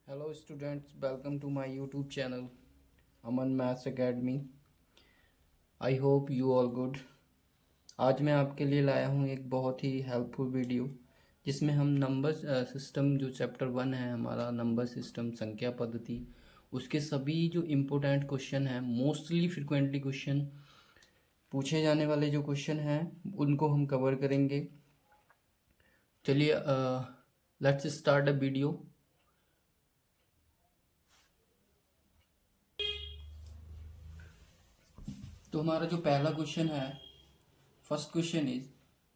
Hello students, welcome to my YouTube channel Aman Maths Academy. I hope you all good. आज मैं आपके लिए लाया हूँ एक बहुत ही हेल्पफुल वीडियो जिसमें हम नंबर सिस्टम जो चैप्टर 1 है हमारा नंबर सिस्टम संख्या पद्धति उसके सभी जो इम्पोर्टेंट क्वेश्चन हैं मोस्टली फ्रिक्वेंटली क्वेश्चन पूछे जाने वाले जो क्वेश्चन हैं उनको हम कवर करेंगे। चलिए लेट्स स्टार्ट अ वीडियो। तो हमारा जो पहला क्वेश्चन है, first question is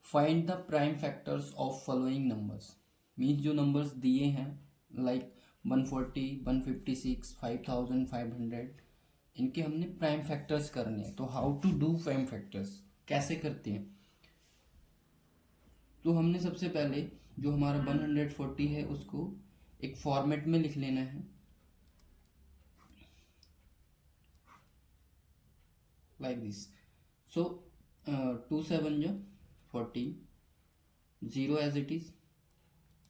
find the prime factors of following numbers. Means जो नंबर्स दिए हैं लाइक 140, 156, 5500 इनके हमने प्राइम फैक्टर्स करने हैं। तो how to do prime factors, कैसे करते हैं? तो हमने सबसे पहले जो हमारा 140 है उसको एक फॉर्मेट में लिख लेना है like this. So 2 7 ja 14, 0 as it is,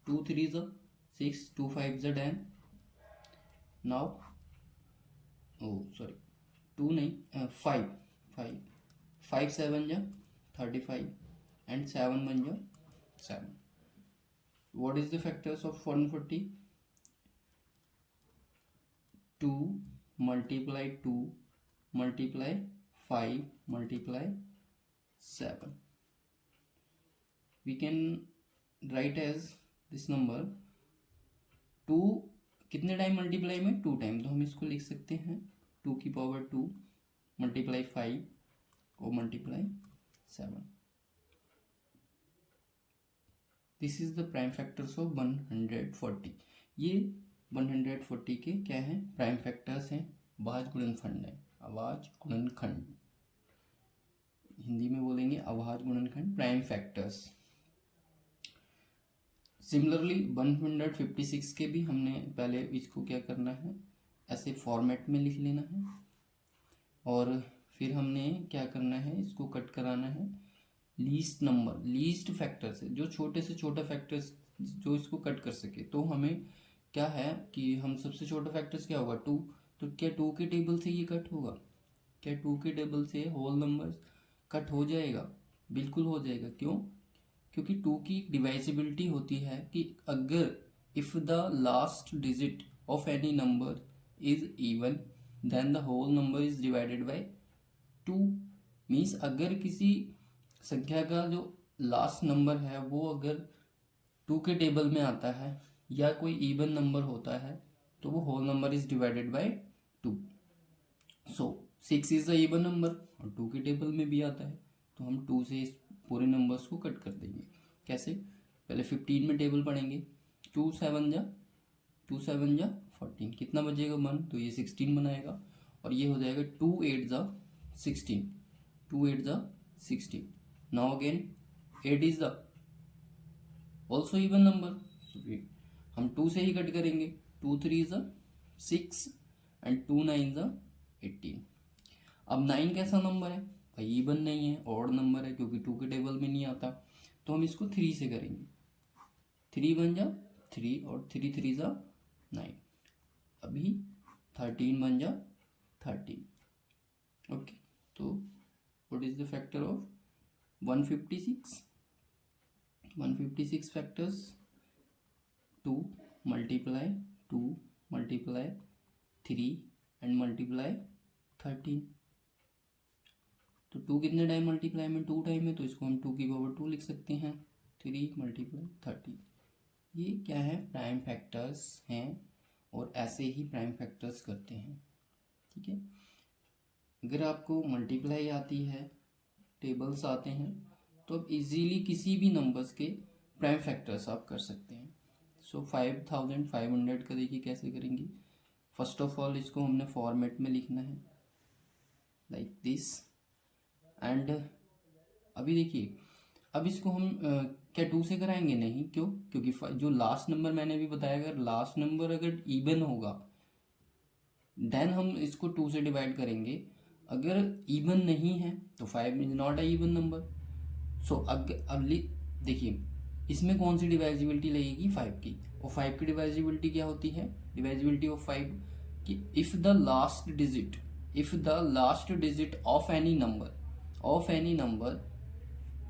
2 3 ja 6, 2 5 ja 10. Now oh sorry 2 nahi 5 5 5 7 ja 35 and 7 1 ja 7. What is the factors of 140? 2 multiply 2 multiply 5 multiply 7. We can write as this number 2 कितने time multiply में 2 time, तो हम इसको लिख सकते हैं 2 की power 2 multiply 5 और multiply 7. This is the prime factors of 140. ये 140 के क्या है? प्राइम फैक्टर्स हैं, अभाज्य गुणनखंड है, अभाज्य गुणनखंड, हिंदी में बोलेंगे अभाज्य गुणनखंड, प्राइम फैक्टर्स। सिमिलरली 156 के भी हमने पहले इसको क्या करना है, ऐसे फॉर्मेट में लिख लेना है और फिर हमने क्या करना है, इसको कट कराना है लीस्ट नंबर, लीस्ट फैक्टर से, जो छोटे से छोटा फैक्टर्स जो इसको कट कर सके। तो हमें क्या है कि हम सबसे छोटा फैक्टर्स क्या होगा 2, तो क्या 2 के टेबल से ये कट होगा? क्या 2 के टेबल से होल नंबर्स कट हो जाएगा? बिल्कुल हो जाएगा। क्यों? क्योंकि 2 की डिवाइजिबिलिटी होती है कि अगर if the last digit of any number is even then the whole number is divided by 2। Means अगर किसी संख्या का जो लास्ट नंबर है वो अगर 2 के टेबल में आता है या कोई इवन नंबर होता है तो वो whole number is divided by 2। So 6 is the even number और 2 के टेबल में भी आता है, तो हम 2 से इस पूरे नंबर्स को कट कर देंगे। कैसे? पहले 15 में टेबल पढ़ेंगे, 2 7 जा 14, कितना बचेगा 1, तो ये 16 बनाएगा और ये हो जाएगा 2 8 जा 16, 2 8 जा 16। Now again 8 is the also even number, हम 2 से ही कट करेंगे, 2 3 इज द 6 एंड 2 9 ज 18। अब 9 कैसा नंबर है भाई? इवन नहीं है, ऑड नंबर है क्योंकि 2 के टेबल में नहीं आता, तो हम इसको 3 से करेंगे, 3 बन जा 3 और 3 3 जा 9, अभी 13 बन जा 13। ओके, तो what is the factor of 156? 156 factors 2 multiply 2 multiply 3 and multiply 13। तो 2 कितने टाइम मल्टीप्लाई में? 2 टाइम है, तो इसको हम 2 की पावर 2 लिख सकते हैं, 3 मल्टीप्लाई 13। ये क्या है? प्राइम फैक्टर्स हैं और ऐसे ही प्राइम फैक्टर्स करते हैं। ठीक है, अगर आपको मल्टीप्लाई आती है, टेबल्स आते हैं, तो आप इजीली किसी भी नंबर्स के प्राइम फैक्टर्स आप कर सकते हैं। सो 5500 का देखिए कैसे करेंगे। फर्स्ट ऑफ ऑल इसको हमने फॉर्मेट में लिखना है लाइक दिस एंड अभी देखिए, अब इसको हम क्या 2 से कराएंगे? नहीं। क्यों? क्योंकि जो लास्ट नंबर मैंने अभी बताया, अगर लास्ट नंबर अगर इवन होगा देन हम इसको 2 से डिवाइड करेंगे, अगर इवन नहीं है तो 5 is not a even number. So अब देखिए इसमें कौन सी डिवाइजिबिलिटी लगेगी, 5 की। और 5 की डिवाइजिबिलिटी क्या होती है, डिवाइजिबिलिटी ऑफ 5 कि if the last digit of any number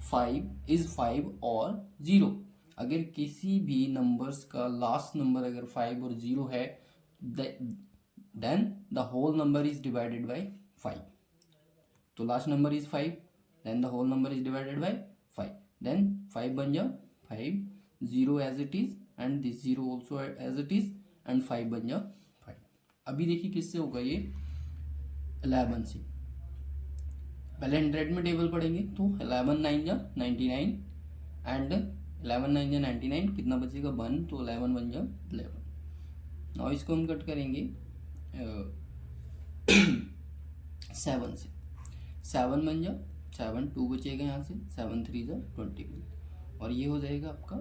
5 is 5 और 0, अगर किसी भी नंबर्स का लास्ट नंबर अगर 5 और 0 है, then the whole number is divided by 5। तो last number is 5, then the whole number is divided by 5, then 5 बन जा 5, 0 as it is and this 0 also as it is and 5 बन जा 5। अभी देखिए किससे होगा ये, 11 से। पहले 100 में टेबल पढ़ेंगे तो 11 9 जा 99 एंड 11 9 जा 99, कितना बचेगा 1, तो 11 बन जा 11। नाउ इसको हम कट करेंगे 7 से, 7 बन जा 7, 2 बचेगा यहाँ से, 7 3 जा 21, और ये हो जाएगा आपका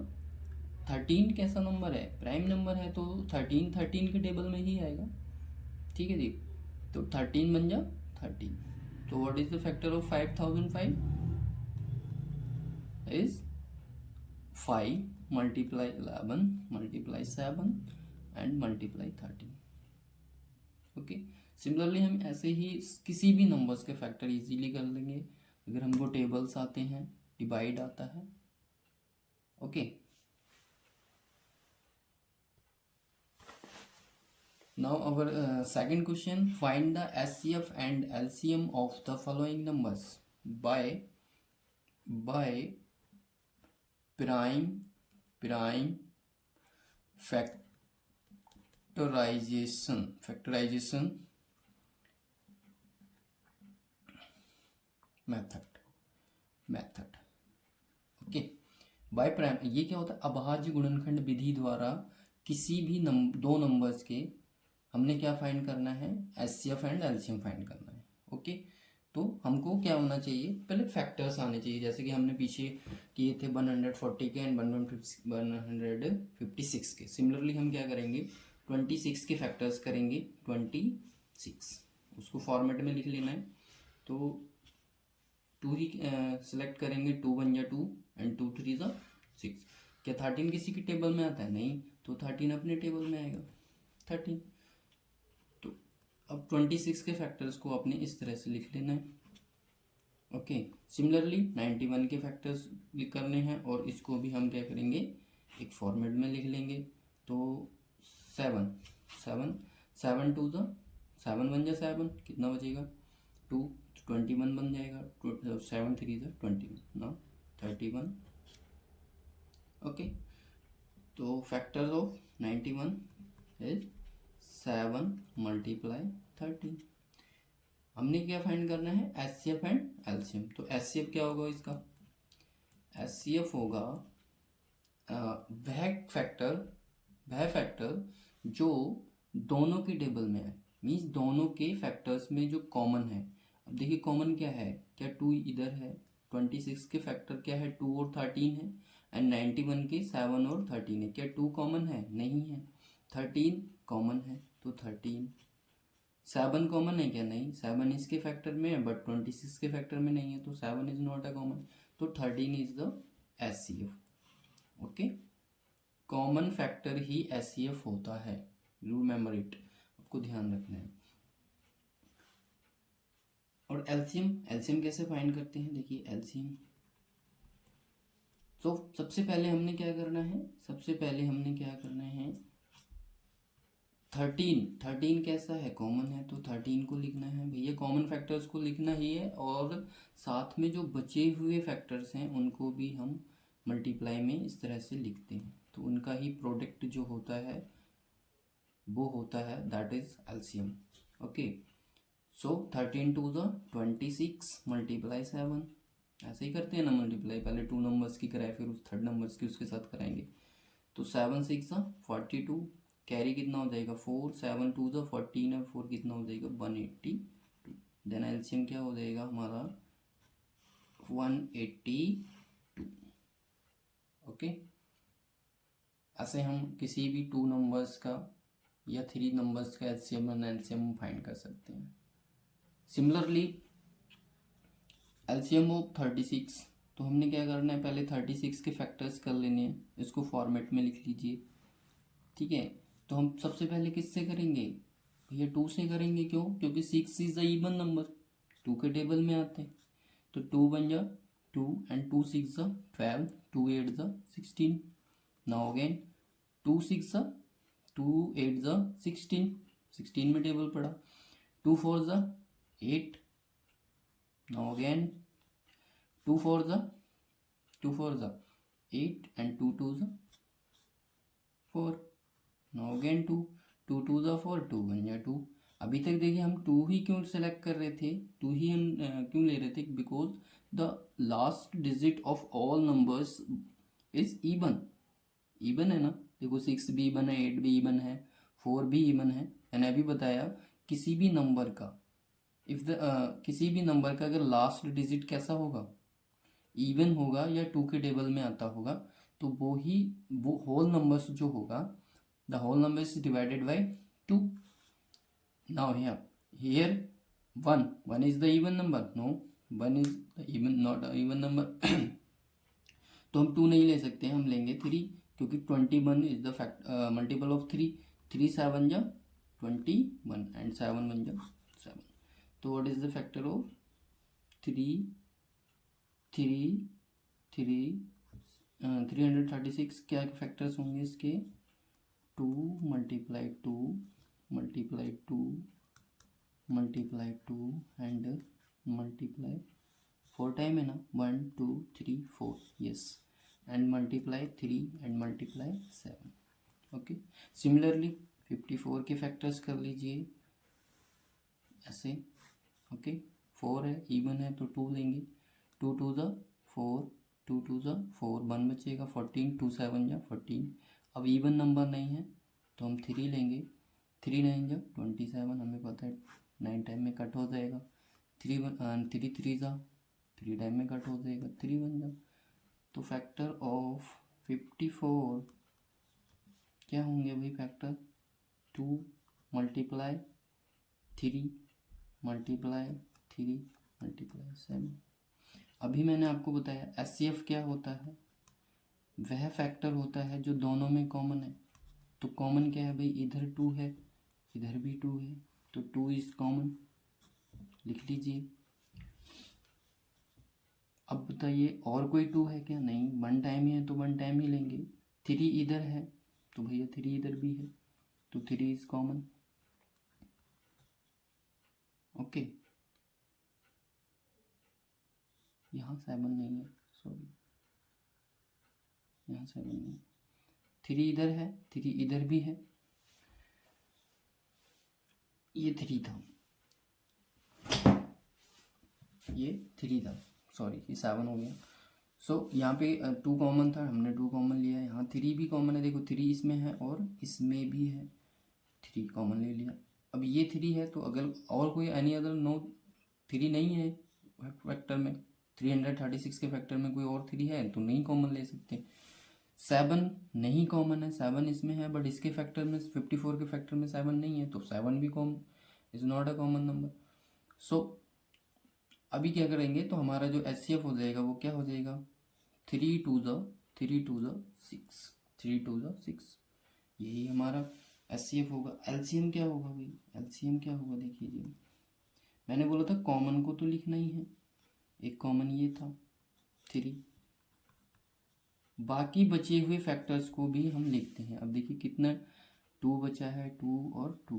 13। कैसा नंबर है, प्राइम नंबर है, तो 13 के टेबल में ही आएगा, ठीक है जी। तो 13 बन जा 13। तो what is the factor of 5005 is 5 multiply 11 multiply 7 and multiply 13। Okay, similarly हम ऐसे ही किसी भी नंबर्स के फैक्टर इजीली कर लेंगे अगर हमको टेबल्स आते हैं, डिवाइड आता है। Okay, now our second question, find the SCF and LCM of the following numbers by prime factorization method. Okay, by prime, ये क्या होता है, अभाज्य गुणनखंड विधि द्वारा किसी भी दो नंबर्स के हमने क्या फाइंड करना है, एचसीएफ एंड एलसीएम फाइंड करना है। ओके, तो हमको क्या होना चाहिए, पहले फैक्टर्स आने चाहिए, जैसे कि हमने पीछे किए थे 140 के एंड 156 के। सिमिलरली हम क्या करेंगे, 26 के फैक्टर्स करेंगे, 26 उसको फॉर्मेट में लिख लेना है। तो 2 ही सिलेक्ट करेंगे, 2 1 जा 2 एंड 2 3 जा 6। क्या 13 किसी की टेबल में आता है, नहीं, तो 13 अपने टेबल में आएगा 13। तो अब 26 के फैक्टर्स को आपने इस तरह से लिख लेना है। ओके, सिमिलरली 91 के फैक्टर्स करने हैं और इसको भी हम क्या करेंगे, एक फॉर्मेट में लिख लेंगे। तो 7 7 7 2 जा 7 बन जा 7, कितना बचेगा 2, 21 बन जाएगा, 7 3 जा 21, ना 31। ओके, तो फैक्टर्स ऑफ 91 इज 7 मल्टीप्लाई 13। हमने क्या फाइंड करना है, एचसीएफ एंड एलसीएम। तो एचसीएफ क्या होगा इसका, एचसीएफ होगा वह फैक्टर जो दोनों की टेबल में है, मीन्स दोनों के फैक्टर्स में जो कॉमन है। अब देखिए कॉमन क्या है, क्या 2 इधर है, 26 के फैक्टर क्या है 2 और 13 है, एंड 91 के 7 और 13 है। क्या 2 कॉमन है, नहीं है। 13 कॉमन है, तो 13। 7 कॉमन है क्या, नहीं, 7 इसके फैक्टर में है बट 26 के फैक्टर में नहीं है, तो 7 इज नॉट अ कॉमन, तो 13 is the HCF. Okay, common factor he HCF होता है, रिमेंबर इट, आपको ध्यान रखना है। और एलसीएम कैसे फाइंड करते हैं, देखिए एलसीएम, तो सबसे पहले हमने क्या करना है, 13 कैसा है, कॉमन है, तो 13 को लिखना है भैया, कॉमन फैक्टर्स को लिखना ही है, और साथ में जो बचे हुए फैक्टर्स हैं उनको भी हम मल्टीप्लाई में इस तरह से लिखते हैं, तो उनका ही प्रोडक्ट जो होता है वो होता है, दैट इज एलसीएम। ओके, सो 13 2 जा 26 मल्टीप्लाई 7, ऐसे ही करते हैं ना मल्टीप्लाई, पहले 2 नंबर्स की कराए फिर उस 3rd नंबर्स की उसके साथ कराएंगे। तो 7 6 जा 42, कैरी कितना हो जाएगा 4, 7 2 जा 14 और 4 कितना हो जाएगा 182। देन एलसीएम क्या हो जाएगा हमारा 182। ओके, ऐसे हम किसी भी 2 नंबर्स का या 3 नंबर्स का एलसीएम एंड एलसीएम फाइंड कर सकते हैं। सिमिलरली एलसीएम ऑफ 36 तो हमने क्या करना है, पहले 36 के फैक्टर्स कर लेने हैं, इसको फॉर्मेट में लिख लीजिए। ठीक है, तो हम सबसे पहले किससे करेंगे भैया, 2 से करेंगे। क्यों? क्योंकि 6 इज द इवन नंबर, 2 के टेबल में आते हैं। तो 2 बन जा 2 एंड 2 6 ज़ा 12, 2 8 ज़ा 16। नाउ अगेन 2 6 ज़ा 2 8 ज़ा 16, 16 में टेबल पड़ा। 2 4 ज़ा 8। नाउ अगेन 2 4 ज़ा 8 एंड 2 2 ज़ा 4। नाउ अगेन 2 2 2 ज़ा 4, 2 बन जा 2। अभी तक देखिए हम 2 ही क्यों सेलेक्ट कर रहे थे, 2 ही हम क्यों ले रहे थे, because the last digit of all numbers is even. Even है ना, देखो 6 भी इवन है, 8 भी इवन है, 4 भी इवन है। मैंने अभी बताया किसी भी नंबर का किसी भी नंबर का अगर लास्ट डिजिट कैसा होगा, इवन होगा या 2 के टेबल में आता होगा, तो वो होल नंबर्स जो होगा, the whole number is divided by 2। Now here 1 is the even number, no, 1 is the even not a even number। तो हम 2 नहीं ले सकते, हम लेंगे 3, क्योंकि 21 is the fact multiple of 3। 3 7 जा 21 एंड 7 1 जा 7। तो what is the factor of 3 3 3 336? क्या फैक्टर्स होंगे इसके? 2 multiply 2 multiply 2 multiply 2 and multiply 4 time है ना, 1 2 3 4, yes, and multiply 3 and multiply 7। Okay, similarly 54 के फैक्टर्स कर लीजिए ऐसे। ओके, 4 है, इवन है तो 2 लेंगे। 2 2 ज़ा 4, 2 2 ज़ा 4, 1 बचेगा 14, 2 7 जा 14। अब इवन नंबर नहीं है तो हम 3 लेंगे। 3 9 जा 27, हमें पता है 9 टाइम में कट हो जाएगा। 3 3 ज़ा 3 टाइम में कट हो जाएगा, 3 1 जा। तो फैक्टर ऑफ 54 क्या होंगे भाई? Factor 2 multiply 3 multiply 3 multiply 7। अभी मैंने आपको बताया एचसीएफ क्या होता है, वह फैक्टर होता है जो दोनों में कॉमन है। तो कॉमन क्या है भाई? इधर 2 है, इधर भी 2 है, तो 2 इज कॉमन, लिख लीजिए। अब बताइए और कोई 2 है क्या? नहीं, 1 टाइम ही है तो 1 टाइम ही लेंगे। 3 इधर है तो भैया 3 इधर भी है, तो 3 इज कॉमन। ओके, यहाँ 7 नहीं है, सॉरी, यहाँ 7 नहीं है। 3 इधर है, 3 इधर भी है, ये 3 था, ये 3 था, सॉरी ये 7 हो गया। सो यहाँ पे 2 कॉमन था, हमने 2 कॉमन लिया है। यहाँ 3 भी कॉमन है, देखो 3 इसमें है और इसमें भी है, 3 कॉमन ले लिया। अब ये 3 है तो अगर और कोई एनी अदर नो 3 नहीं है फैक्टर में, 336 के फैक्टर में कोई और 3 है तो नहीं कॉमन ले सकते। 7 नहीं कॉमन है, 7 इसमें है बट इसके फैक्टर में 54 के फैक्टर में 7 नहीं है, तो 7 भी common is not a common number. So अभी क्या करेंगे, तो हमारा जो एचसीएफ हो जाएगा वो क्या हो जाएगा? 3 2 ज़ा 6, 3 2 ज़ा 6, यही हमारा एचसीएफ होगा। एलसीएम क्या होगा भाई? एलसीएम क्या होगा देखिए जी, मैंने बोला था कॉमन को तो लिखना ही है, एक कॉमन ये था 3, बाकी बचे हुए फैक्टर्स को भी हम लिखते हैं। अब देखिए कितना 2 बचा है, 2 और 2,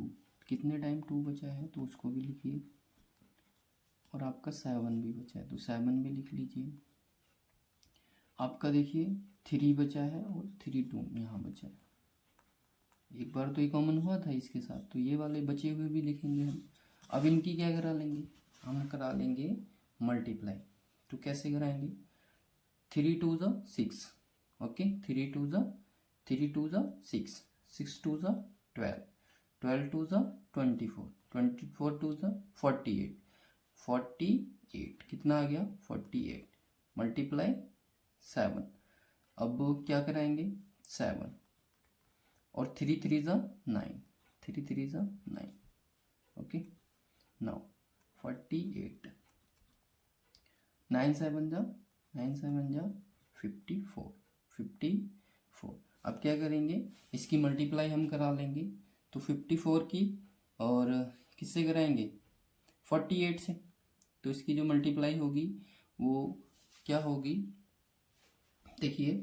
कितने टाइम 2 बचा है तो उसको भी लिखिए, और आपका 7 भी बचा है तो 7 भी लिख लीजिए। आपका देखिए 3 बचा है और 3 2 यहाँ बचा है, एक बार तो ये कॉमन हुआ था इसके साथ, तो ये वाले बचे हुए भी लिखेंगे हम। अब इनकी क्या करा लेंगे? हम करा लेंगे मल्टीप्लाई। तो कैसे कराएंगे? 3 2 ज़ा 6, ओके, 3 2 ज़ा 6, 6 2 ज़ा 12, 12 2 ज़ा 24, 24 2 ज़ा 48, 48 कितना आ गया? 48 मल्टीप्लाई 7। अब क्या कराएंगे? 7 और 3 3 ज़ा 9, 3 3 ज़ा 9, ओके। नाउ 48, 9 7 ज़ा 9 7 जा 54, 54। अब क्या करेंगे, इसकी मल्टीप्लाई हम करा लेंगे। तो 54 की और किससे कराएंगे, 48 से। तो इसकी जो मल्टीप्लाई होगी वो क्या होगी, देखिए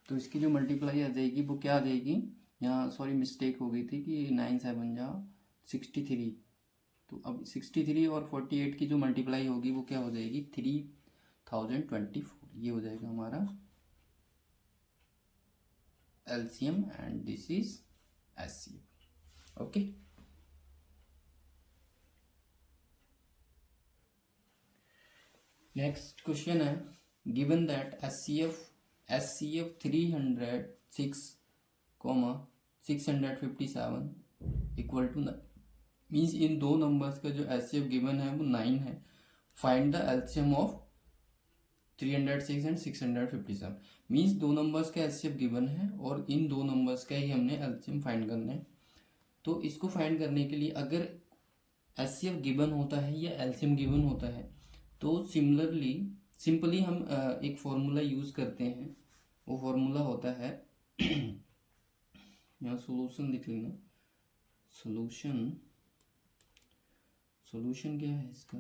तो इसकी जो मल्टीप्लाई आ जाएगी वो क्या आ जाएगी, यहाँ सॉरी मिस्टेक हो गई थी कि 9 7 जा 63। तो अब 63 और 48 की जो मल्टीप्लाई होगी वो क्या हो जाएगी, 3024। ये हो जाएगा हमारा LCM and this is HCF. Okay, next question है, given that HCF 306, 657 equal to, means इन दो नंबर्स का जो एचसीएफ गिवन है वो 9 है। Find the LCM of 306 and 657। Means दो नंबर्स का एचसीएफ गिवन है और इन दो नंबर्स का ही हमने एलसीएम फाइंड करना है। तो इसको फाइंड करने के लिए अगर एचसीएफ गिवन होता है या एलसीएम गिवन होता है तो सिंपली हम एक फॉर्मूला यूज़ करते हैं। वो फॉर्मूला होता है यहाँ सोल्यूशन लिख लेना। सोल्यूशन क्या है इसका,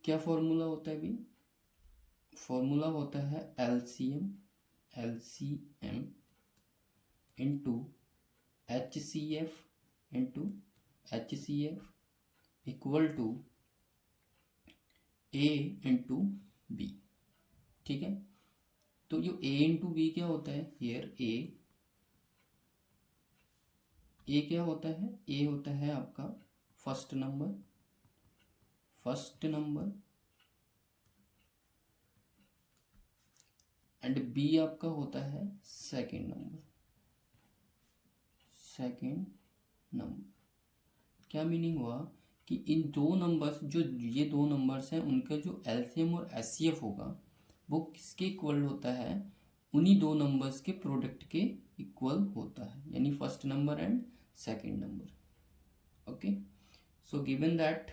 क्या फॉर्मूला होता है भाई, फॉर्मूला होता है LCM into HCF equal to A into B. ठीक है, तो जो ए इंटू बी क्या होता है हियर, ए क्या होता है, ए होता है आपका फर्स्ट नंबर एंड बी आपका होता है सेकंड नंबर। क्या मीनिंग हुआ कि इन दो नंबर्स, जो ये दो नंबर्स हैं उनका जो एलसीएम और एचसीएफ होगा वो किसके इक्वल होता है, उन्हीं दो नंबर्स के प्रोडक्ट के इक्वल होता है, यानी first number and second number. Okay, so given that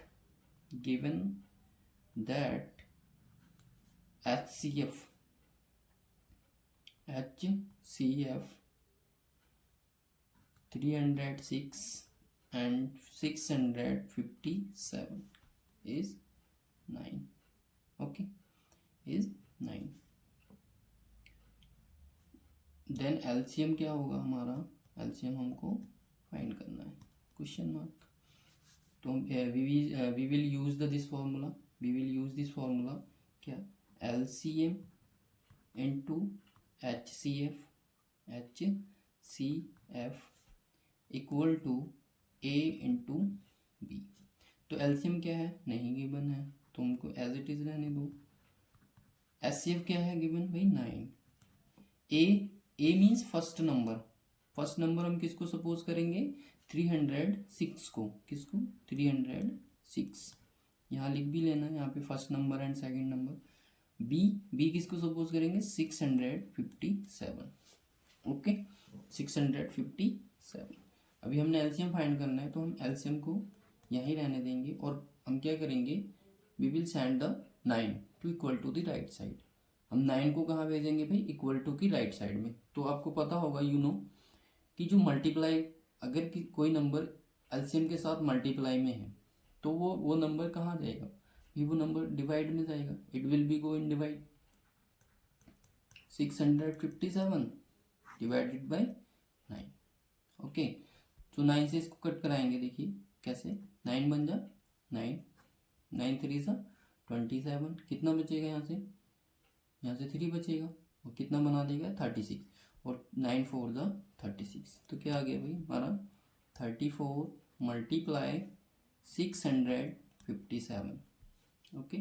HCF 306 and 657 is 9. Okay, is 9. Then LCM क्या होगा हमारा, एलसीएम हमको फाइंड करना है, क्वेश्चन मार्क। तो we will use this formula, क्या, LCM into HCF equal to A into B. तो LCM क्या है, नहीं गिवन है तो हमको एज इट इज रहने दो। एचसीएफ क्या है गिवन भाई, 9। ए मीन्स फर्स्ट नंबर हम किसको सपोज करेंगे, 306 को, किसको, 306। यहाँ लिख भी लेना, यहाँ पे first number and second number. B किसको सपोज करेंगे, 657। ओके, 657। अभी हमने एलसीएम फाइंड करना है तो हम एलसीएम को यहीं रहने देंगे और हम क्या करेंगे, we will send the 9 to equal to the right side. हम 9 को कहाँ भेजेंगे भाई, इक्वल टू की राइट साइड में। तो आपको पता होगा कि जो मल्टीप्लाई, अगर कोई नंबर एलसीएम के साथ मल्टीप्लाई में है तो वो नंबर कहाँ जाएगा, वो नंबर डिवाइड में जाएगा, it will be go in divide. 657 divided by 9। Okay, तो 9 से इसको कट कराएंगे, देखिए कैसे, 9 बन जा 9, 9 3 सा 27, कितना बचेगा यहाँ से 3 बचेगा और कितना बना देगा 36, और 9 4 ज़ा 36। तो क्या आ गया भाई हमारा 34 मल्टीप्लाई 657। ओके,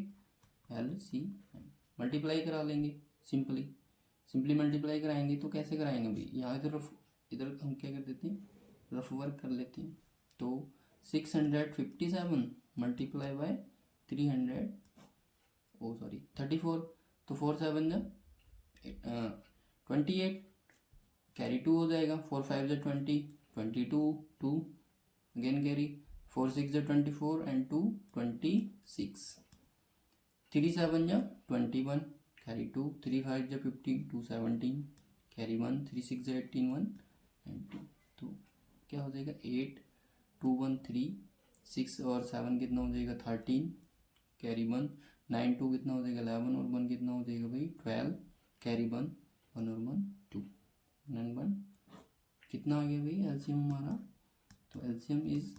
LCM मल्टीप्लाई करा लेंगे, सिंपली मल्टीप्लाई कराएंगे। तो कैसे कराएंगे भाई, यहाँ इधर हम क्या कर देते हैं, रफ वर्क कर लेते हैं। तो 657 मल्टीप्लाई बाय 34, तो 4 7 जा 28, कैरी 2 हो जाएगा, 4 5 जा 20, 22 2 again carry, 4 6 24 and 2 26, 3 7 21, carry 2, 3 5 15, 2 17, carry 1, 3 6 18 1 and 2, तो क्या हो जाएगा 8 2 1 3, 6 और 7 कितना हो जाएगा 13, कैरी 1, 9 2 कितना हो जाएगा 11 और 1 कितना हो जाएगा भाई 12, कैरी 1 1 और 1 2 एंड 1, कितना आ गया भाई एलसीएम हमारा, तो एलसीएम इज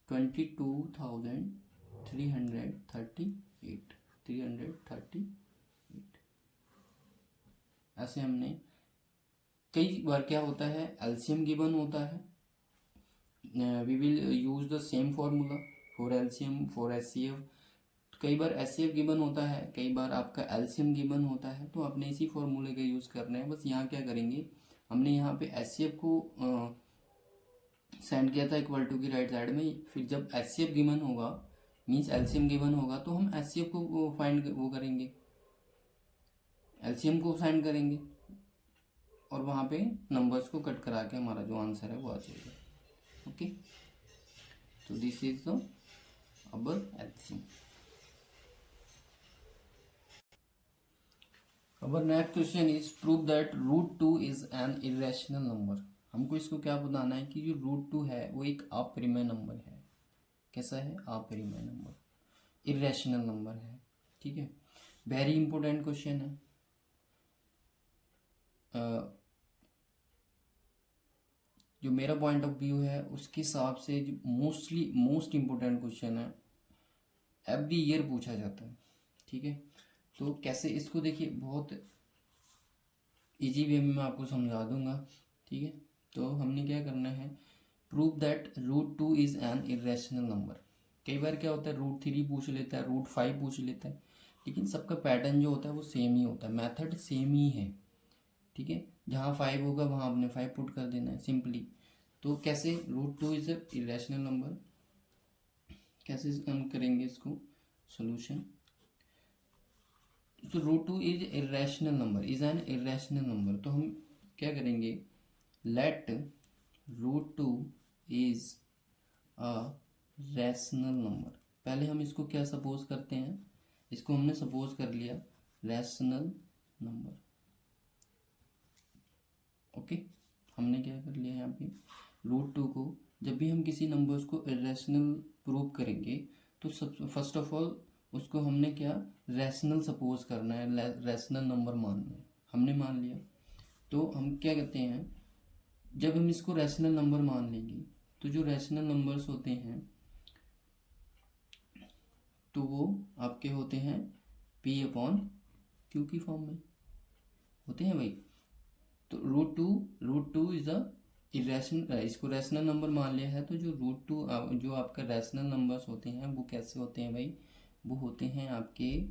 22,338 ऐसे हमने कई बार क्या होता है एलसीएम गिवन होता है, we will use the same formula for LCM for HCF, कई बार एचसीएफ गिवन होता है, कई बार आपका एलसीएम गिवन होता है, तो आपने इसी फॉर्मूले का यूज़ करना है। बस यहाँ क्या करेंगे, हमने यहाँ पे एचसीएफ को सेंड किया था इक्वल टू की राइट साइड में, फिर जब एचसीएफ गिवन होगा मीन्स एलसीएम गिवन होगा तो हम एचसीएफ को फाइंड वो करेंगे, एलसीएम को फाइंड करेंगे और वहाँ पे नंबर्स को कट करा के हमारा जो आंसर है वो आ जाएगा। ओके, तो दिस इज द अबर एलसीएम। अबर next question is prove that √2 is an irrational number. हमको इसको क्या बताना है कि जो √2 है वो एक अपरिमेय नंबर है। कैसा है? अपरिमेय नंबर, इरेशनल नंबर है। ठीक है, वेरी इंपॉर्टेंट क्वेश्चन है। जो मेरा पॉइंट ऑफ व्यू है उसके हिसाब से जो मोस्ट इम्पोर्टेंट क्वेश्चन है, एवरी ईयर पूछा जाता है। ठीक है, तो कैसे इसको देखिए, बहुत इजी वे में मैं आपको समझा दूंगा। ठीक है, तो हमने क्या करना है, prove that √2 is an irrational number. कई बार क्या होता है √3 पूछ लेता है, √5 पूछ लेता है, लेकिन सबका पैटर्न जो होता है वो सेम ही होता है, मेथड सेम ही है। ठीक है, जहाँ 5 होगा वहाँ आपने 5 पुट कर देना है सिंपली। तो कैसे √2 इज ए इरेशनल नंबर, कैसे हम करेंगे इसको सोल्यूशन। तो √2 is irrational number, is an irrational number, तो हम क्या करेंगे, let √2 is a rational number. पहले हम इसको क्या सपोज करते हैं, इसको हमने सपोज कर लिया रैशनल नंबर। ओके, हमने क्या कर लिया यहाँ पे, √2 को जब भी हम किसी नंबर्स को इरेशनल प्रूव करेंगे तो सब फर्स्ट ऑफ ऑल उसको हमने क्या रैशनल सपोज करना है, रैशनल नंबर मानना है। हमने मान लिया तो हम क्या कहते हैं, जब हम इसको रैशनल नंबर मान लेंगे तो जो रैशनल नंबर्स होते हैं तो वो आपके होते हैं P/Q की फॉर्म में होते हैं भाई। तो √2 इज अ इरेशनल, इसको रैशनल नंबर मान लिया है, तो जो √2 जो आपका रैशनल नंबर्स होते हैं वो कैसे होते हैं भाई, वो होते हैं आपके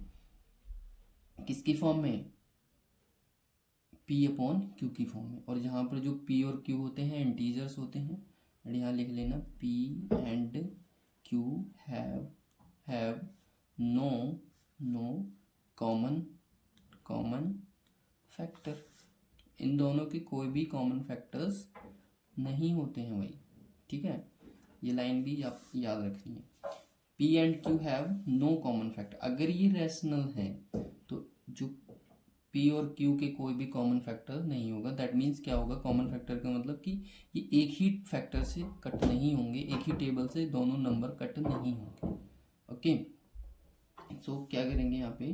किसकी फॉर्म में, P/Q की फॉर्म में। और जहाँ पर जो P और Q होते हैं इंटीजर्स होते हैं, और यहाँ लिख लेना P and Q have no common factor. इन दोनों के कोई भी कॉमन फैक्टर्स नहीं होते हैं भाई। ठीक है, ये लाइन भी आप याद रखनी है, P and Q have no common factor. अगर ये रैशनल है तो जो P और Q के कोई भी कॉमन फैक्टर नहीं होगा। दैट मीन्स क्या होगा, कॉमन फैक्टर का मतलब कि ये एक ही फैक्टर से कट नहीं होंगे, एक ही टेबल से दोनों नंबर कट नहीं होंगे। ओके, सो क्या करेंगे यहाँ पे,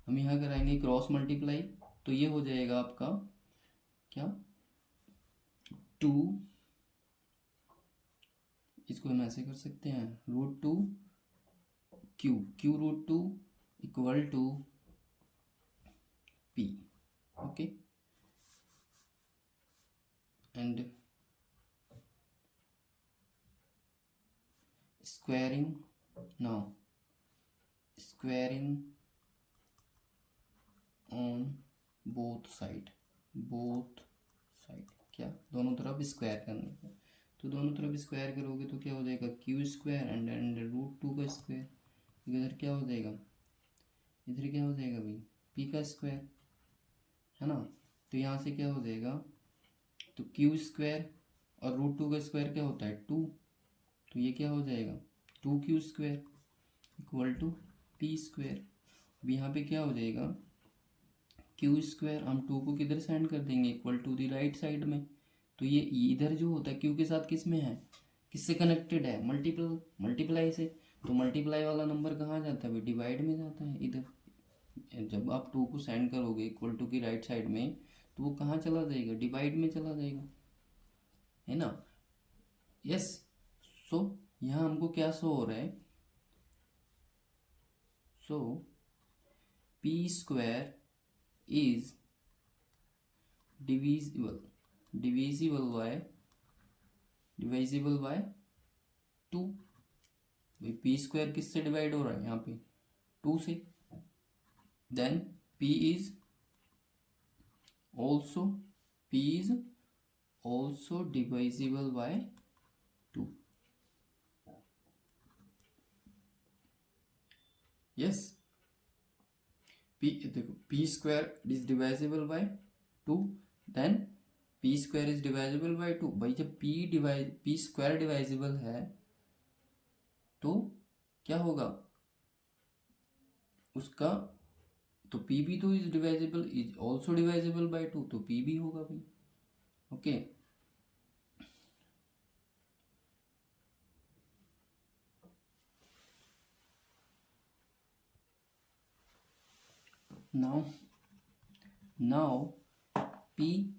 हम यहाँ कराएंगे क्रॉस मल्टीप्लाई, तो ये हो जाएगा आपका क्या 2, इसको हम ऐसे कर सकते हैं √2 Q √2 equal to P। Okay, and squaring, now squaring on both side क्या, दोनों तरफ स्क्वायर करने का। तो दोनों तरफ स्क्वायर करोगे तो क्या हो जाएगा Q² एंड √2 का स्क्वायर, इधर क्या हो जाएगा, इधर क्या हो जाएगा भाई P का स्क्वायर, है ना। तो यहाँ से क्या हो जाएगा, तो Q² और रूट 2 का स्क्वायर क्या होता है 2, तो ये क्या हो जाएगा 2q square equal to P square. अब यहाँ पे क्या हो जाएगा क्यू स्क्वायर, हम 2 को किधर सेंड कर देंगे equal to the right side में, तो ये इधर जो होता है क्यू के साथ किस में है, किससे कनेक्टेड है, मल्टीप्लाई से, तो मल्टीप्लाई वाला नंबर कहाँ जाता है, डिवाइड में जाता है इधर। जब आप 2 को सेंड करोगे इक्वल टू की राइट साइड में तो वो कहाँ चला जाएगा, डिवाइड में चला जाएगा, है ना। यस, सो यहाँ हमको क्या शो हो रहा है, so P square is divisible by 2। भाई पी स्क्वायर किससे डिवाइड हो रहा है यहाँ पे 2 से, then P is also divisible by 2। Yes, P देखो P square is divisible by 2, then P square is divisible by 2। भाई जब पी स्क्वायर डिवाइजिबल है तो क्या होगा उसका, तो पी भी तो इज डिवाइजिबल, इज ऑल्सो डिवाइजिबल बाय 2, तो पी भी होगा भाई। Okay, now p,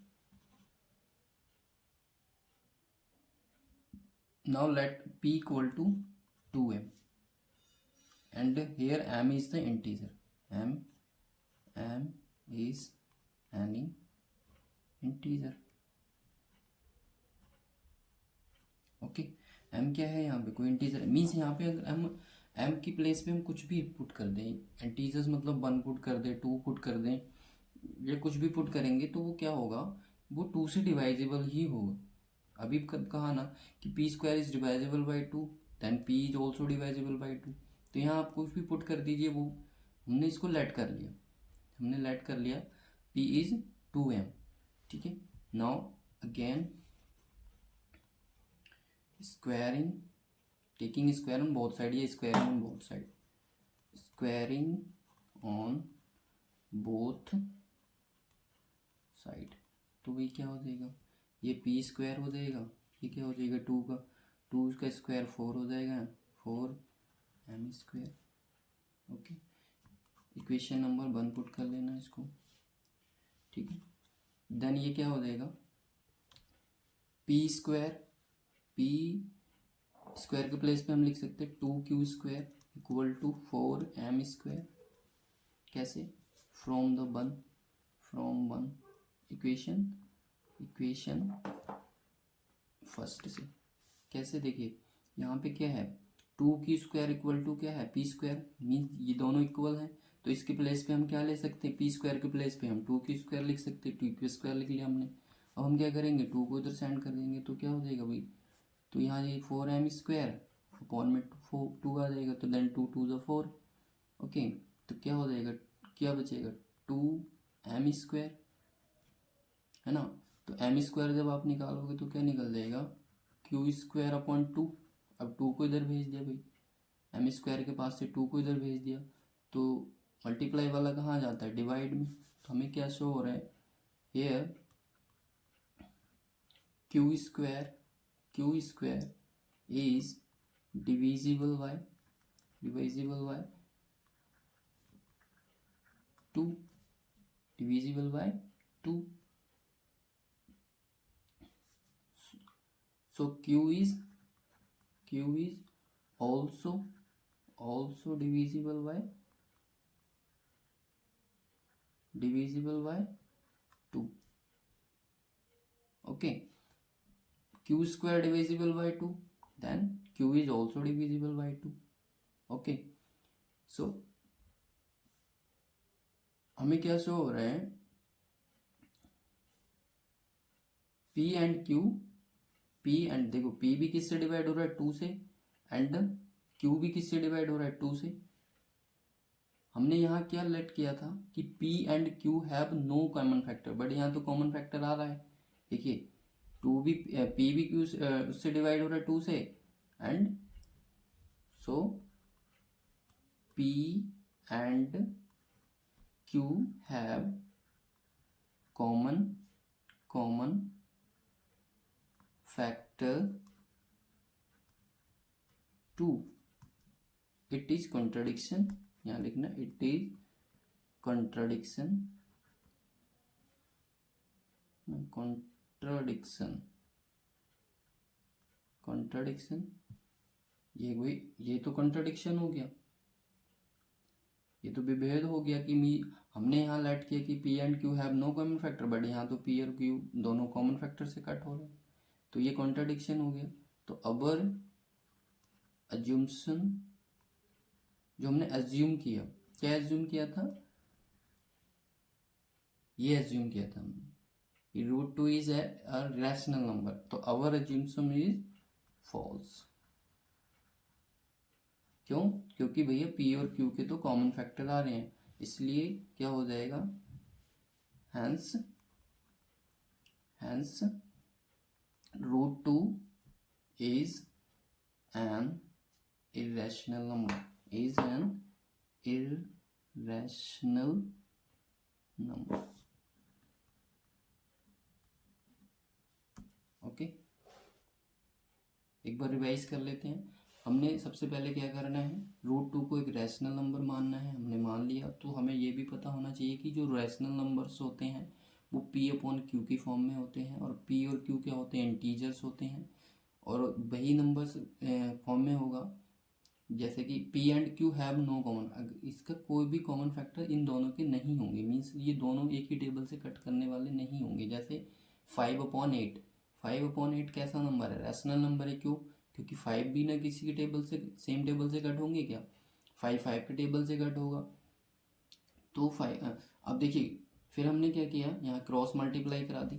now let p equal to 2m, and here m is the integer, m is any integer। Okay, m क्या है यहाँ पे, कोई इंटीजर मीन्स यहाँ पे अगर हम m की प्लेस पे हम कुछ भी पुट कर दें, इंटीजर्स मतलब 1 पुट कर दें, 2 पुट कर दें, ये कुछ भी पुट करेंगे तो वो क्या होगा, वो 2 से डिवाइजिबल ही होगा। अभी कहा ना कि P square is divisible by 2, then P is also divisible by 2, तो यहाँ आप कुछ भी पुट कर दीजिए, वो हमने इसको लेट कर लिया, पी इज 2m। ठीक है, now again squaring, taking square on both side, ये squaring on both side, squaring on both side, तो वही क्या हो जाएगा, ये पी स्क्वायर हो जाएगा, ये क्या हो जाएगा 2 का स्क्वायर 4 हो जाएगा, 4m square. Okay, equation number 1 put कर लेना इसको। ठीक है, देन ये क्या हो जाएगा पी स्क्वायर के प्लेस पे हम लिख सकते हैं 2q square equal to 4m square. कैसे, फ्रॉम वन इक्वेशन फर्स्ट से। कैसे, देखिए यहाँ पे क्या है 2q स्क्वायर इक्वल टू क्या है पी स्क्वायर, मीन्स ये दोनों इक्वल हैं, तो इसके प्लेस पे हम क्या ले सकते हैं, पी स्क्वायर के प्लेस पे हम 2q स्क्वायर लिख सकते हैं, 2q स्क्वायर लिख लिया हमने। अब हम क्या करेंगे 2 को इधर सेंड कर देंगे तो क्या हो जाएगा भाई, तो यहाँ ये 4m स्क्वायर अपॉन में 2 आ जाएगा, तो देन 2 2 ज़ा 4। ओके, तो क्या हो जाएगा, क्या बचेगा 2m स्क्वायर, है ना। तो m स्क्वायर जब आप निकालोगे तो क्या निकल जाएगा q स्क्वायर अपॉन 2। अब 2 को इधर भेज दिया भाई, m स्क्वायर के पास से 2 को इधर भेज दिया, तो मल्टीप्लाई वाला कहाँ जाता है, डिवाइड में। तो हमें क्या शो हो रहा है here, q square is divisible by 2, so q is also divisible by 2। okay, q square divisible by 2, then q is also divisible by 2। okay, so हमें क्या शो हो रहा है p and q, p and देखो p भी किससे divide हो रहा है 2 से, एंड q भी किससे डिवाइड हो रहा है 2 से। हमने यहाँ क्या लेट किया था कि p and q have no common factor, but यहाँ तो कॉमन फैक्टर आ रहा है। देखिए टू भी पी भी क्यू उससे डिवाइड हो रहा है 2 से, and so P and Q have common factor 2. It is contradiction, यहाँ लिखना इट इज कॉन्ट्रडिक्शन ये तो कॉन्ट्रडिक्शन हो गया, ये तो विभेद हो गया कि हमने यहाँ लेट किया कि P and Q have no common factor, but यहाँ तो पी और क्यू दोनों कॉमन फैक्टर से कट हो रहे हैं, तो ये कॉन्ट्रडिक्शन हो गया। तो अबर अज्यूम्शन, जो हमने अज्यूम किया, क्या अज्यूम किया था, ये अज्यूम किया था हमने √2 इज ए रैशनल नंबर, तो अवर अज्यूम्शन इज फॉल्स। क्यों? क्योंकि भैया पी और क्यू के तो कॉमन फैक्टर आ रहे हैं, इसलिए क्या हो जाएगा, hence √2 is an irrational number, okay. एक बार रिवाइज कर लेते हैं। हमने सबसे पहले क्या करना है, √2 को एक रैशनल नंबर मानना है, हमने मान लिया। तो हमें ये भी पता होना चाहिए कि जो रैशनल नंबर्स होते हैं वो पी अपॉन क्यू की फॉर्म में होते हैं, और पी और क्यू क्या होते हैं, इंटीजर्स होते हैं, और वही नंबर्स फॉर्म में होगा जैसे कि P and Q have no common, इसका कोई भी कॉमन फैक्टर इन दोनों के नहीं होंगे, मीन्स ये दोनों एक ही टेबल से कट करने वाले नहीं होंगे। जैसे 5/8 कैसा नंबर है, रैशनल नंबर है। क्यों? क्योंकि 5 भी ना किसी के टेबल से, सेम टेबल से कट होंगे क्या, 5 के टेबल से कट होगा। तो 5, अब देखिए फिर हमने क्या किया, यहाँ क्रॉस मल्टीप्लाई करा दी,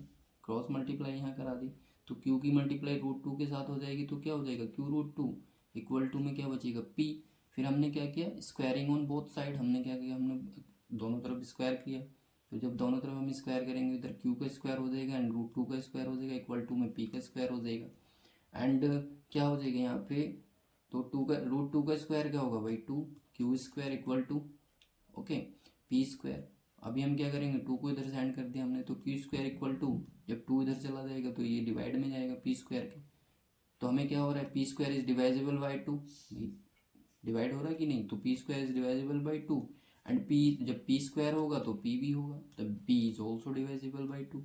यहाँ करा दी, तो क्यू की मल्टीप्लाई √2 के साथ हो जाएगी, तो क्या हो जाएगा, Q√2 इक्वल टू में क्या बचेगा, P। फिर हमने क्या किया, स्क्वायरिंग ऑन बोथ साइड, हमने क्या किया, हमने दोनों तरफ स्क्वायर किया। तो जब दोनों तरफ हम स्क्वायर करेंगे, इधर Q का स्क्वायर हो जाएगा एंड √2 का स्क्वायर हो जाएगा, इक्वल टू में P का स्क्वायर हो जाएगा। एंड क्या हो जाएगा यहाँ पे, तो √2 का स्क्वायर क्या होगा भाई, 2, Q square equal to okay P square. अभी हम क्या करेंगे, 2 को इधर से ऐड कर दिया हमने, तो Q स्क्वायर इक्वल टू, जब 2 इधर चला जाएगा तो ये डिवाइड में जाएगा P स्क्वायर के, तो हमें क्या हो रहा है, P square is divisible by 2, divide हो रहा है कि नहीं, तो P square is divisible by 2, and P जब P स्क्वायर होगा तो P भी होगा, तब P is also divisible by 2।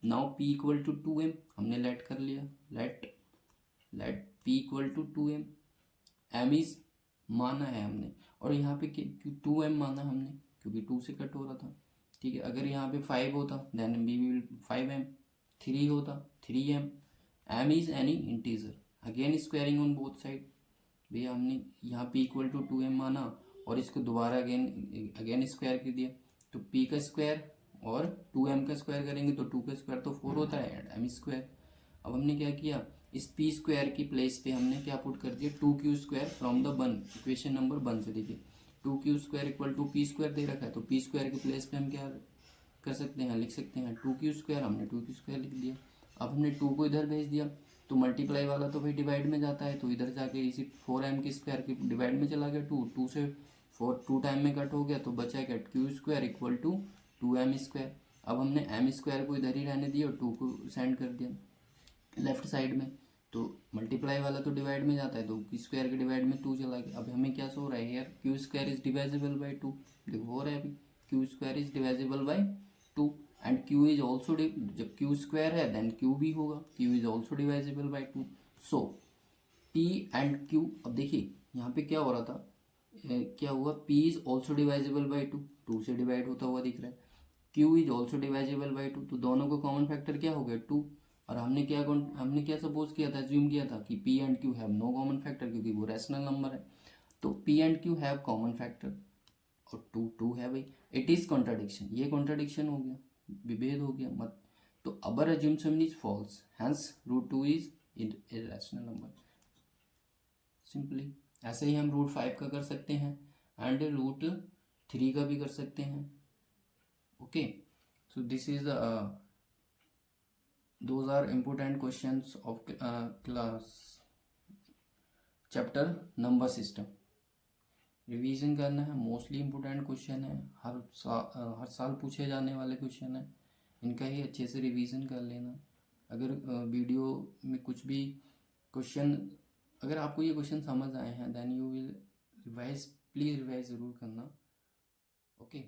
Now P equal to 2m हमने लेट कर लिया, let P equal to 2m, m is माना है हमने, और यहाँ पे 2m माना हमने क्योंकि 2 से कट हो रहा था, ठीक है। अगर यहाँ पे 5 होता देन बी विल 5m, 3 होता 3m, m is any integer, again squaring on both side. भैया हमने यहाँ p इक्वल टू 2m माना और इसको दोबारा अगेन स्क्वायर कर दिया, तो p का स्क्वायर और 2m का स्क्वायर करेंगे तो 2 का स्क्वायर तो 4 होता है एंड m स्क्वायर। अब हमने क्या किया, इस p स्क्वायर की प्लेस पे हमने क्या पुट कर दिया, 2q square from the 1, equation number 1 से। देखिए 2q square equal to p square दे रखा है, तो p स्क्वायर की प्लेस पे हम क्या कर सकते हैं, लिख सकते हैं 2q स्क्वायर, हमने 2q स्क्वायर लिख दिया। अब हमने 2 को इधर भेज दिया, तो मल्टीप्लाई वाला तो भाई डिवाइड में जाता है, तो इधर जाके इसी 4m की स्क्वायर की डिवाइड में चला गया, 2 से 4 2 टाइम में कट हो गया, तो बचा क्या, q square equal to 2m square. अब हमने m स्क्वायर को इधर ही रहने दिया और 2 को सेंड कर दिया लेफ्ट साइड में, तो मल्टीप्लाई वाला तो डिवाइड में जाता है, तो q स्क्वायर के डिवाइड में 2 चला गया। अब हमें क्या सो रहा है यार, q square is divisible by 2, देखो हो रहा है अभी, q square is divisible by 2 and q is also, जब q स्क्वायर है देन q भी होगा, q is also divisible by 2। So p and q, अब देखिए यहाँ पे क्या हो रहा था, क्या हुआ, p is also divisible by 2 से डिवाइड होता हुआ दिख रहा है, q is also divisible by 2, तो दोनों को कॉमन फैक्टर क्या हो गया 2। और हमने क्या सपोज किया था, अज्यूम किया था कि P and Q have no common factor, क्योंकि वो रैशनल नंबर है, तो P and Q have common factor और 2 है भाई, इट इज कॉन्ट्राडिक्शन, ये कॉन्ट्राडिक्शन हो गया, विभेद हो गया मत, तो our assumption is false, hence √2 is irrational number. Simply ऐसे ही हम √5 का कर सकते हैं एंड √3 का भी कर सकते हैं। Okay, so this is the those are important questions of class chapter number system. Revision करना है, मोस्टली इम्पोर्टेंट क्वेश्चन है, हर साल पूछे जाने वाले क्वेश्चन है, इनका ही अच्छे से रिवीजन कर लेना। अगर वीडियो में कुछ भी क्वेश्चन, अगर आपको ये क्वेश्चन समझ आए हैं then you will revise, please revise ज़रूर करना। ओके।